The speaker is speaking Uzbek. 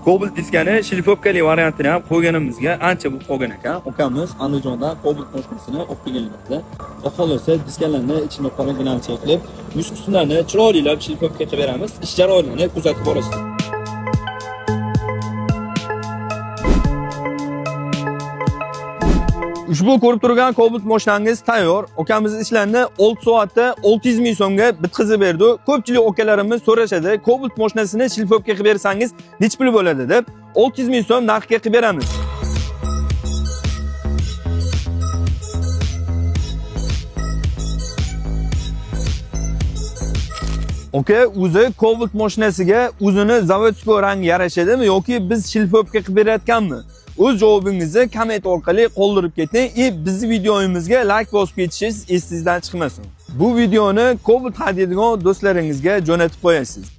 Cobalt diskani shilpopkali variantini ham qo'yganimizga ancha bo'lib qolgan ekan. Ukamiz Andijondan Cobalt mashinasini olib kelganlar. Va xohlasa diskalarni ichini qoraginamcha qilib, yuz qismlarini chiroylilab shilpopka qilib beramiz. Ish jarayonini kuzatib borasiz. Ushbu ko'rib turgan Cobalt mashinangiz tayyor. Ukamiz ishlarni 6 soatda 600 ming so'mga bitkazib berdi. Ko'pchilik okalarimiz so'rashadi, Cobalt mashinasini shilpopka qilib bersangiz nech pul bo'ladi deb. 600 ming so'm narxga qilib beramiz. Oka, o'zi Cobalt mashinasiga o'zini zavodskiy rang yarashadimi yoki biz shilpopka qilib berayotganmi? O'z javobingizni komment orqali qoldirib keting. Bizning videomizga like bosib ketishingiz esingizdan chiqmasin. Bu videoni Cobalt hadiyadigan do'stlaringizga jo'natib qo'yasiz.